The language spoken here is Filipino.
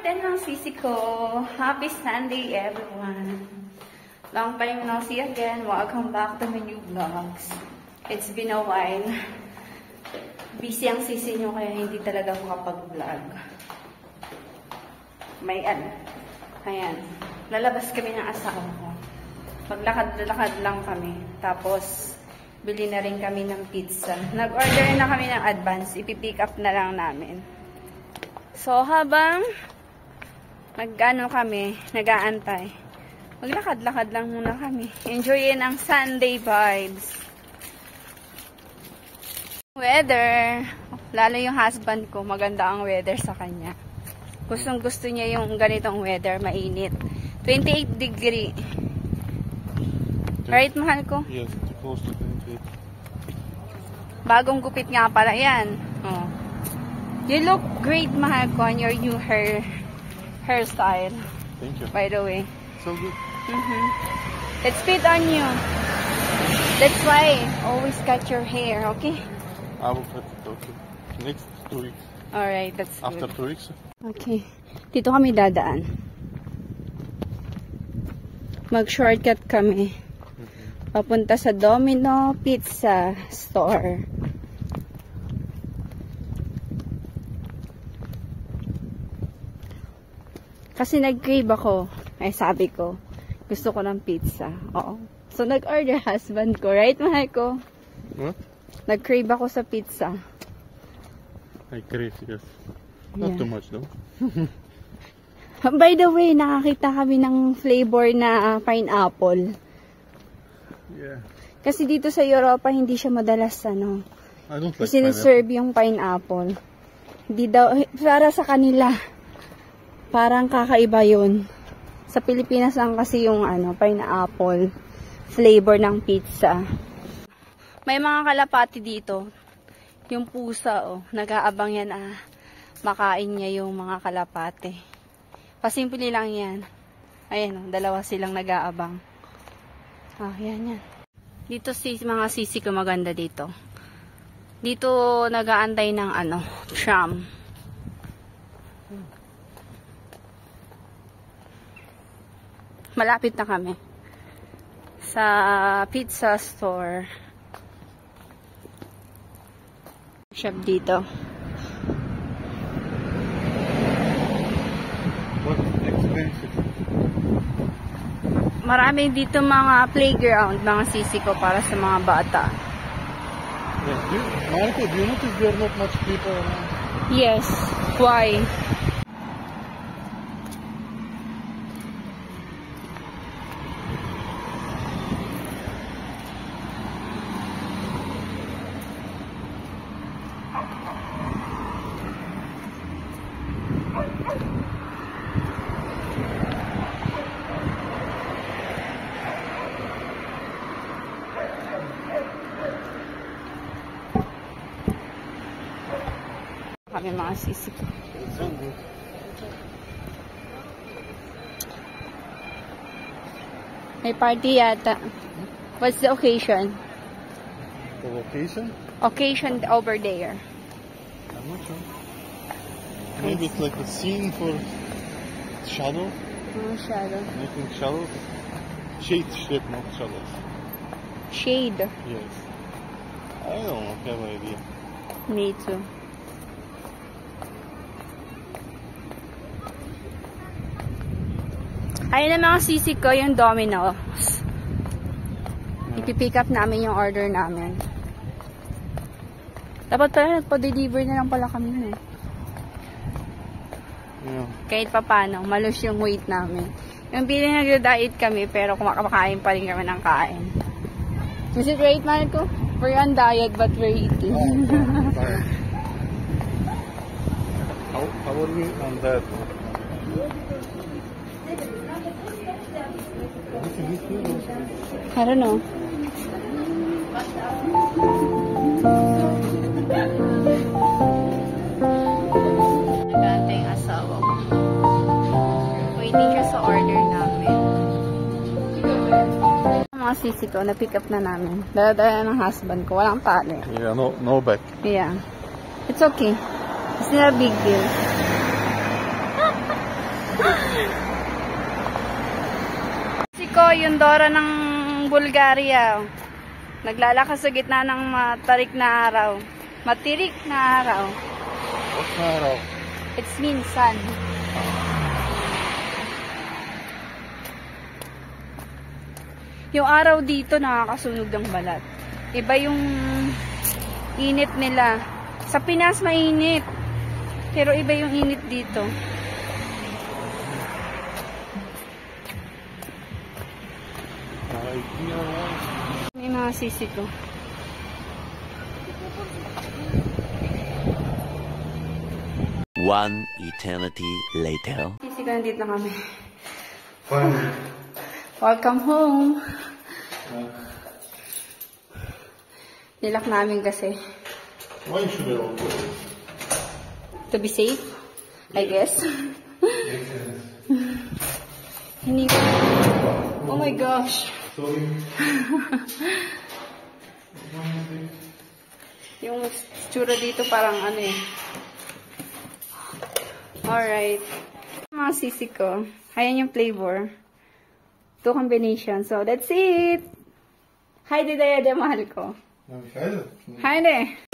Yan ang sisi ko. Happy Sunday, everyone. Long time no see again. Welcome back to my new vlogs. It's been a while. Busy ang sisi nyo kaya hindi talaga makapag-vlog. May ayan. Lalabas kami ng asawa ko. Maglakad-lakad lang kami. Tapos, bili na rin kami ng pizza. Nag-order na kami ng advance. Ipipick up na lang namin. So, habang nag-aantay, maglakad-lakad lang muna kami. Enjoyin ang Sunday vibes. Weather. Lalo yung husband ko, maganda ang weather sa kanya. Gustong-gusto niya yung ganitong weather, mainit. 28 degree. Right, mahal ko? Yes, close to 28. Bagong gupit nga pala yan. Oh. You look great, mahal ko, on your new hairstyle. Thank you. By the way. So good. Let's fit on you. That's why always cut your hair, okay? I will cut it, okay. Next 2 weeks. Alright, that's good. After 2 weeks? Okay. Dito kami dadaan. Mag-shortcut kami. Papunta sa Domino Pizza Store. Kasi nag-crave ako. Ay, sabi ko, gusto ko ng pizza. Oo. So, nag-order husband ko. Right, mahal ko? What? Nag-crave ako sa pizza. I crave, yes. Not too much, though. By the way, nakakita kami ng flavor na pineapple. Yeah. Kasi dito sa Europa, hindi siya madalas, I don't like siniserve yung pineapple. Hindi daw, para sa kanila, parang kakaiba yun. Sa Pilipinas lang kasi yung pineapple flavor ng pizza. May mga kalapati dito. Yung pusa, nag-aabang yan, makain niya yung mga kalapati. Pasimple lang yan. Ayan, dalawa silang nag-aabang. Yan. Dito mga sisi ko maganda dito. Dito nag-aantay ng tram. Malapit na kami sa pizza store. Shop dito. What expensive? Marami dito mga playground, mga sisi ko para sa mga bata. Yeah. Marco, do you notice there are not much people around? Yes. Why? Kami mga sisi ko. May party yata. What's the occasion? The location? Occasion over there. I'm not sure. Maybe it's like a scene for shadow? Shadow. Making shadow? Shade, not shadows. Shade. Yes. I don't have an idea. Me too. Ayun na mga sisi ko, yung Domino's. Ipipick up namin yung order namin. Dapat pala nagpa-deliver na lang pala kami nun Yeah. Kahit pa paano, malus yung weight namin. Yung pili nag-diet kami, pero kumakain pa rin kami ng kain. Is it right, Marco? We're on diet, but we're eating. How are we on that? I don't know. Nagante yung asawa ko. Waiting siya sa order namin. Mga sisi ko, na-pick up na namin. Dala-dala ng husband ko. Walang pale. Yeah, no back. Yeah. It's okay. It's not a big deal. yung Dora ng Bulgaria. Naglalakas sa gitna ng matarik na araw. Matirik na araw. What's na araw? It's mean sun. Yung araw dito nakakasunog ng balat. Iba yung init nila. Sa Pinas mainit. Pero iba yung init dito. May mga sisi ko. One eternity later. Sisi ko, nandito na kami. Finally. Welcome home. Nilak namin kasi. Why should I open it? To be safe, I guess. Hindi ko. Oh my gosh. Sorry. Yung tsura dito parang ano eh. Alright. Mga sisi ko. Ayan yung flavor. Two combinations. So, that's it. Hi, Didaya, mahal ko. Hi, de.